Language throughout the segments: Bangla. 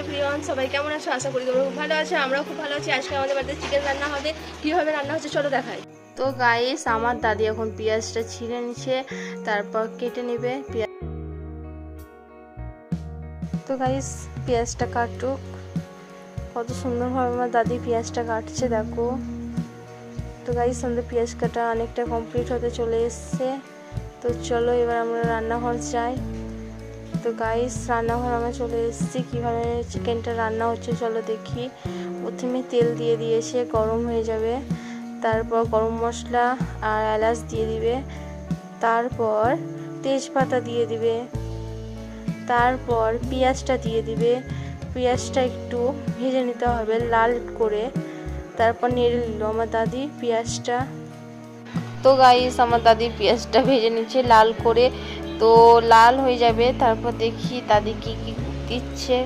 এভরিওয়ান, সবাই কেমন আছো? আশা করি তোমরা খুব ভালো আছো। আমরাও খুব ভালো আছি। আজকে আমাদের বাড়িতে চিকেন রান্না হবে। কীভাবে রান্না হচ্ছে চলো দেখাই। তো গাইস, আমার দাদি এখন পেঁয়াজটা ছিঁড়ে নিচ্ছে, তারপর কেটে নেবে পেঁয়াজ। তো গাইস, পেঁয়াজটা কাটুক। কত সুন্দরভাবে আমার দাদি পেঁয়াজটা কাটছে দেখো। তো গাইস, আমাদের পেঁয়াজ কাটা অনেকটা কমপ্লিট হতে চলে এসছে। তো চলো এবার আমরা রান্নাঘর যাই। তো গাইস, রান্নাঘর আমরা চলে এসেছি। কীভাবে চিকেনটা রান্না হচ্ছে চলো দেখি। প্রথমে তেল দিয়ে দিয়েছে, গরম হয়ে যাবে। তারপর গরম মশলা আর এলাচ দিয়ে দিবে। তারপর তেজপাতা দিয়ে দিবে। তারপর পেঁয়াজটা দিয়ে দিবে। পেঁয়াজটা একটু ভেজে নিতে হবে লাল করে। তারপর নেড়ে নিল আমার দাদি পেঁয়াজটা। তো গাইস, আমার দাদি পেঁয়াজটা ভেজে নিচ্ছে লাল করে। তো লাল হয়ে যাবে, তারপর দেখি দাদি কি কি দিচ্ছে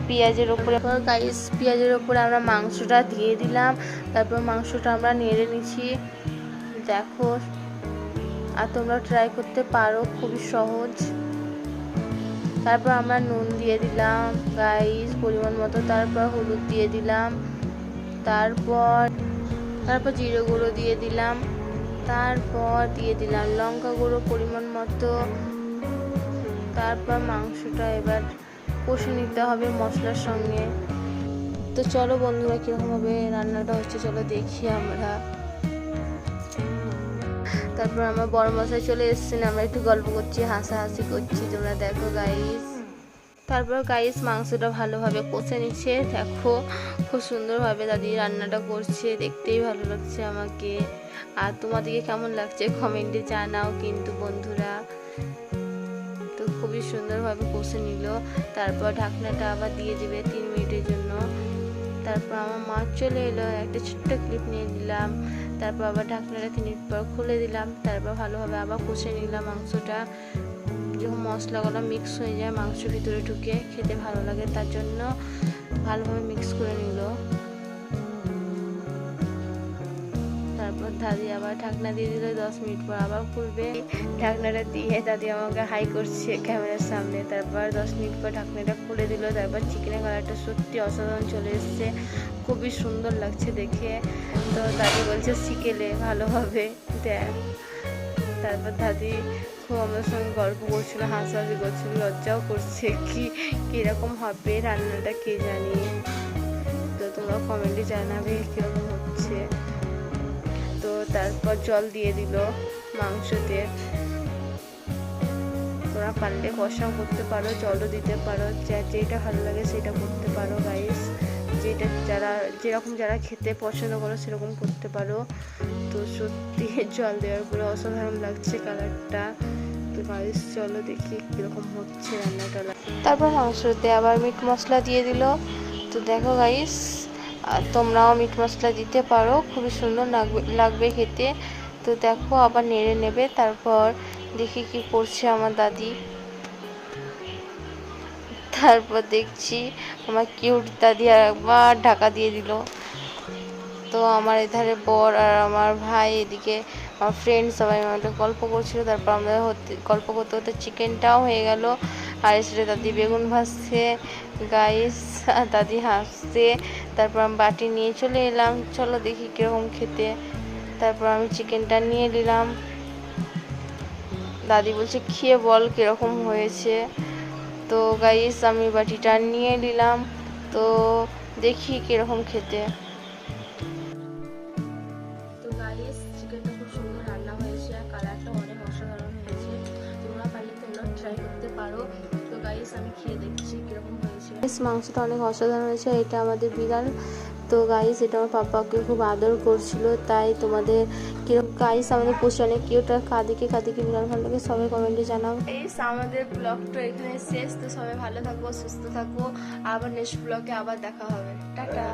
পেঁয়াজের ওপরে। গাইস, পেঁয়াজের ওপরে আমরা মাংসটা দিয়ে দিলাম। তারপর মাংসটা আমরা নেড়ে নিচ্ছি দেখো। আর তোমরা ট্রাই করতে পারো, খুবই সহজ। তারপর আমরা নুন দিয়ে দিলাম গাইস পরিমাণ মতো। তারপর হলুদ দিয়ে দিলাম। তারপর জিরে গুঁড়ো দিয়ে দিলাম। তারপর দিয়ে দিলাম লঙ্কা গুঁড়ো পরিমাণ মতো। তারপর মাংসটা এবার কষে নিতে হবে মশলার সঙ্গে। তো চলো বন্ধুরা, কীরকম ভাবে রান্নাটা হচ্ছে চলো দেখি আমরা। তারপর আমার বড় মশাই চলে এসছেন, আমরা একটু গল্প করছি, হাসাহাসি করছি, তোমরা দেখো গাইস। তারপর গাইস, মাংসটা ভালোভাবে কষে নিচ্ছে দেখো। খুব সুন্দরভাবে দাদি রান্নাটা করছে, দেখতেই ভালো লাগছে আমাকে। আর তোমাদেরকে কেমন লাগছে কমেন্টে জানাও কিন্তু বন্ধুরা। তো খুবই সুন্দরভাবে কষে নিল। তারপর ঢাকনাটা আবার দিয়ে দিবে 3 মিনিটের জন্য। তারপর আমার মা চলে এলো, একটা ছোট্ট ক্লিপ নিয়ে নিলাম। তারপর আবার ঢাকনাটা 3 মিনিট পর খুলে দিলাম। তারপর ভালোভাবে আবার কষে নিলাম মাংসটা। যখন মশলাগুলো মিক্স হয়ে যায় মাংসের ভিতরে ঢুকে খেতে ভালো লাগে, তার জন্য ভালোভাবে মিক্স করে নিল। তারপর দাদি আবার ঢাকনা দিয়ে দিল, 10 মিনিট পর আবার খুলবে। ঢাকনাটা দিয়ে দাদি আমাকে হাই করছে ক্যামেরার সামনে। তারপর 10 মিনিট পর ঢাকনাটা খুলে দিল। তারপর চিকেনের কালারটা সত্যি অসাধারণ চলে এসছে, খুবই সুন্দর লাগছে দেখে। তো দাদি বলছে শিখেলে ভালোভাবে দেখ। তারপর দাদি খুব আমার সঙ্গে গল্প করছিল, হাসাহাসি করছিল, লজ্জাও করছে কীরকম হবে রান্নাটা কে জানি। তো তোমরা কমেন্টে জানাবে কীরকম হচ্ছে। তো তারপর জল দিয়ে দিল মাংসতে। তোমরা পারলে কষাও করতে পারো, জলও দিতে পারো, যেটা ভালো লাগে সেটা করতে পারো গাইস। যেটা যারা খেতে পছন্দ করো সেরকম করতে পারো। তো সত্যি জল দেওয়ার পরে অসাধারণ লাগছে কালারটা। তো গাইস চলো দেখি কীরকম হচ্ছে রান্নাটা। তারপর মাংসতে আবার মিট মশলা দিয়ে দিল। তো দেখো গাইস, আর তোমরাও মিট মশলা দিতে পারো, খুবই সুন্দর লাগবে খেতে। তো দেখো আবার নেড়ে নেবে। তারপর দেখি কি করছে আমার দাদি। তারপর দেখছি আমার কিউট দাদি আর একবার ঢাকা দিয়ে দিল। তো আমার এধারে বর আর আমার ভাই, এদিকে আমার ফ্রেন্ড সবাই আমাদের গল্প করছিল। তারপর আমরা গল্প করতে করতে চিকেনটাও হয়ে গেল। আর এসে দাদি বেগুন ভাজছে গাইস, আর দাদি হাসছে। তারপর আমি বাটি নিয়ে চলে এলাম, চলো দেখি কীরকম খেতে। তারপর আমি চিকেনটা নিয়ে নিলাম। দাদি বলছে খেয়ে বল কীরকম হয়েছে। তো গাইস, আমি বাটিটা নিয়ে নিলাম। তো দেখি কীরকম খেতে। তো গাইস, চিকেনটা খুব সুন্দর রান্না হয়েছে আর কালারটা অনেক অসাধারণ হয়েছে। তোমরা পারলে তোমরা ট্রাই করতে পারো। তো গাইস, আমি খেয়ে দেখছি কীরকম হয়েছে। মাংসটা অনেক অসাধারণ হয়েছে। এটা আমাদের বিড়াল। তো গাইস, এটা আমার পাপাকে খুব আদর করছিল, তাই তোমাদের কিরকম গাইস আমাদের পোষে অনেক কিউট। আর কাদিকে বিড়াল ভালো লাগে, সবাই কমেন্টে জানাও। গাইস, আমাদের ব্লগটা এখানে শেষ। তো সবাই ভালো থাকো, সুস্থ থাকো। আবার নেক্সট ব্লগে আবার দেখা হবে। টাটা।